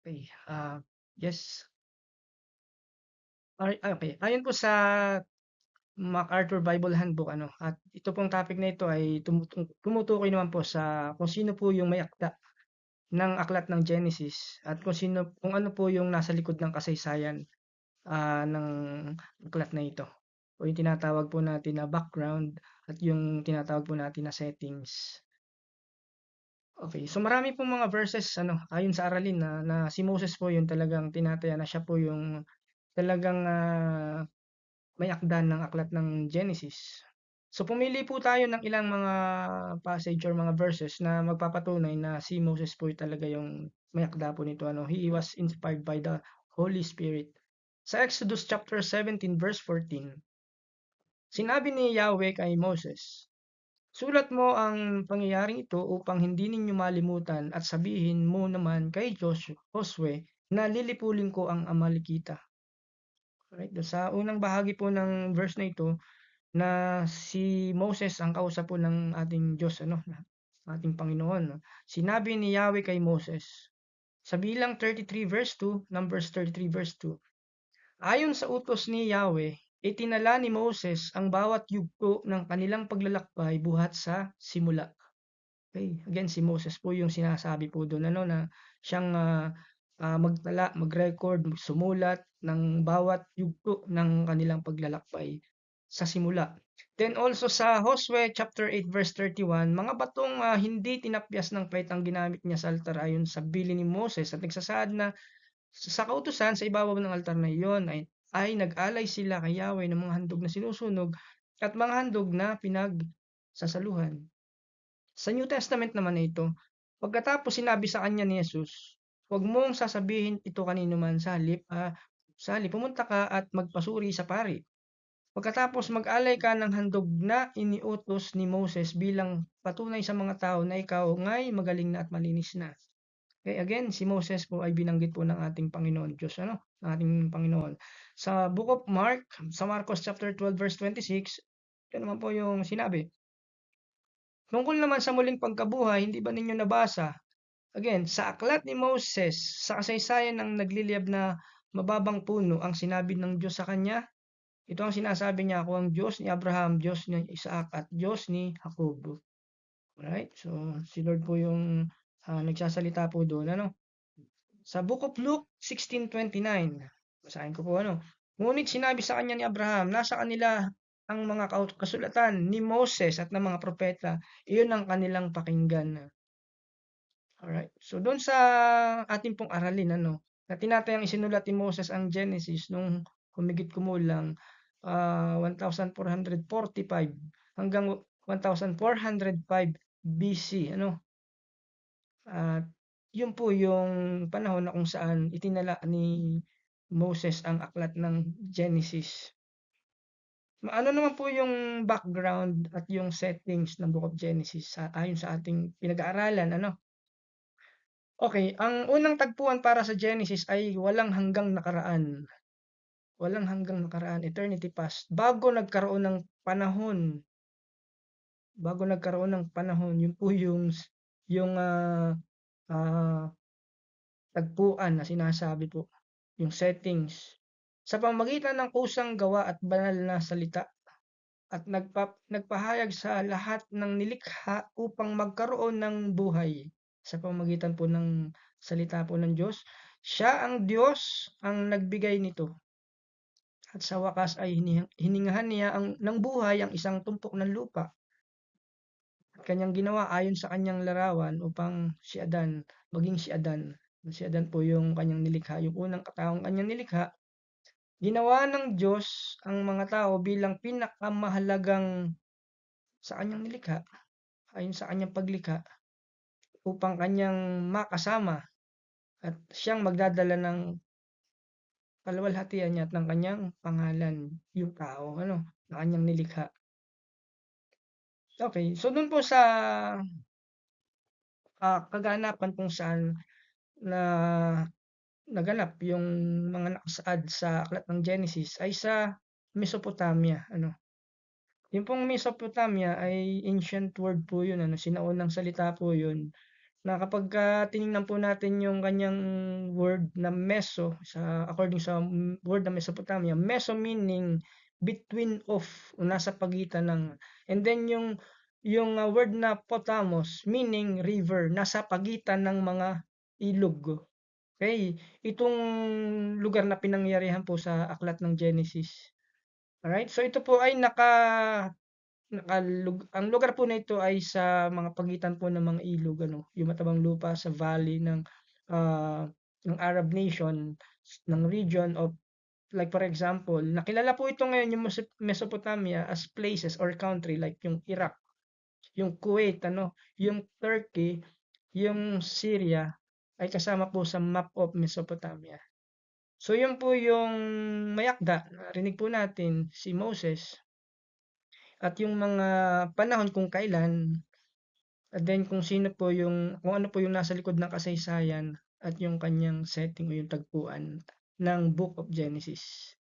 Okay, yes. Okay. Ayon po sa MacArthur Bible Handbook at ito pong topic na ito ay tumutukoy naman po sa kung sino po yung may akda ng aklat ng Genesis at kung ano po yung nasa likod ng kasaysayan ng aklat na ito. O yung tinatawag po natin na background at yung tinatawag po natin na settings. Okay, so marami pong mga verses ayon sa aralin na si Moses po yung talagang tinataya na siya po yung talagang may akda ng aklat ng Genesis. So pumili po tayo ng ilang mga passage or mga verses na magpapatunay na si Moses po talaga yung may akda po nito. He was inspired by the Holy Spirit. Sa Exodus chapter 17 verse 14, sinabi ni Yahweh kay Moses, "Sulat mo ang pangyayaring ito upang hindi ninyo malimutan at sabihin mo naman kay Josue na lilipulin ko ang Amalekita." Alright, sa unang bahagi po ng verse na ito, na si Moses ang kausap po ng ating Diyos, ating Panginoon. Sinabi ni Yahweh kay Moses, sa bilang 33 verse 2, Numbers 33 verse 2, ayon sa utos ni Yahweh, itinala ni Moses ang bawat yugto ng kanilang paglalakbay buhat sa simula. Okay, again si Moses po yung sinasabi po doon na siyang magtala, mag-record, sumulat ng bawat yugto ng kanilang paglalakbay sa simula. Then also sa Josue chapter 8 verse 31, mga batong hindi tinapyas ng pait ang ginamit niya sa altar ayon sa bilin ni Moses at nagsasaad na sa kautusan sa ibabaw ng altar na iyon ay nag-alay sila kay Yahweh ng mga handog na sinusunog at mga handog na pinagsasaluhan. Sa New Testament naman na ito, pagkatapos sinabi sa kanya ni Jesus, huwag mong sasabihin ito kanino man sa halip pumunta ka at magpasuri sa pari. Pagkatapos mag-alay ka ng handog na iniutos ni Moses bilang patunay sa mga tao na ikaw nga'y magaling na at malinis na. Okay, again, si Moses po ay binanggit po ng ating Panginoon Diyos, ng ating Panginoon. Sa Book of Mark, sa Marcos chapter 12 verse 26, ito naman po yung sinabi, tungkol naman sa muling pagkabuhay, hindi ba ninyo nabasa? Again, sa aklat ni Moses, sa kasaysayan ng nagliliyab na mababang puno, ang sinabi ng Diyos sa kanya, ito ang sinasabi niya, ako ang Diyos ni Abraham, Diyos ni Isaac, at Diyos ni Jacob. Alright, so si Lord po yung nagsasalita po doon. Sa Book of Luke 16:29, basahin ko po ngunit sinabi sa kanya ni Abraham, nasa kanila ang mga kasulatan ni Moses at ng mga propeta, iyon ang kanilang pakinggan. Alright. So doon sa ating pong aralin na tinatayang isinulat ni Moses ang Genesis nung humigit kumulang 1445 hanggang 1405 BC At yun po yung panahon na kung saan itinala ni Moses ang aklat ng Genesis. Ano naman po yung background at yung settings ng Book of Genesis ayon sa ating pinag-aaralan Okay, ang unang tagpuan para sa Genesis ay walang hanggang nakaraan. Walang hanggang nakaraan, eternity past. Bago nagkaroon ng panahon, yun po yung tagpuan na sinasabi po, yung settings. Sa pamamagitan ng kusang gawa at banal na salita at nagpahayag sa lahat ng nilikha upang magkaroon ng buhay sa pamamagitan po ng salita po ng Diyos. Siya ang Diyos ang nagbigay nito. At sa wakas ay hiningahan niya ng buhay ang isang tumpok ng lupa. At kanyang ginawa ayon sa kanyang larawan upang maging si Adan. Si Adan po yung kanyang nilikha, yung unang kataong kanyang nilikha. Ginawa ng Diyos ang mga tao bilang pinakamahalagang sa kanyang nilikha, ayon sa kanyang paglikha, upang kanyang makasama at siyang magdadala ng kaluwalhatian niya at ng kanyang pangalan, yung tao, na kanyang nilikha. Okay, so dun po sa kaganapan kung saan na naganap yung mga nakasaad sa aklat ng Genesis ay sa Mesopotamia. Yung pong Mesopotamia ay ancient word po yun, sinaunang salita po yun na kapagka tiningnan po natin yung kanyang word na meso according sa word na Mesopotamia, meso meaning between of o nasa pagitan ng, and then yung word na potamos meaning river, nasa pagitan ng mga ilog. Okay, itong lugar na pinangyarihan po sa aklat ng Genesis. Alright, so ito po ay ang lugar po na ito ay sa mga pagitan po ng mga ilog, ano, yung matabang lupa sa valley ah, ng Arab nation, ng region of, like for example, nakilala po ito ngayon yung Mesopotamia as places or country like yung Iraq, yung Kuwait, ano, yung Turkey, yung Syria ay kasama po sa map of Mesopotamia. So yun po yung mayakda, narinig po natin si Moses at yung mga panahon kung kailan, at then kung ano po yung nasa likod ng kasaysayan at yung kanyang setting o yung tagpuan ng Book of Genesis.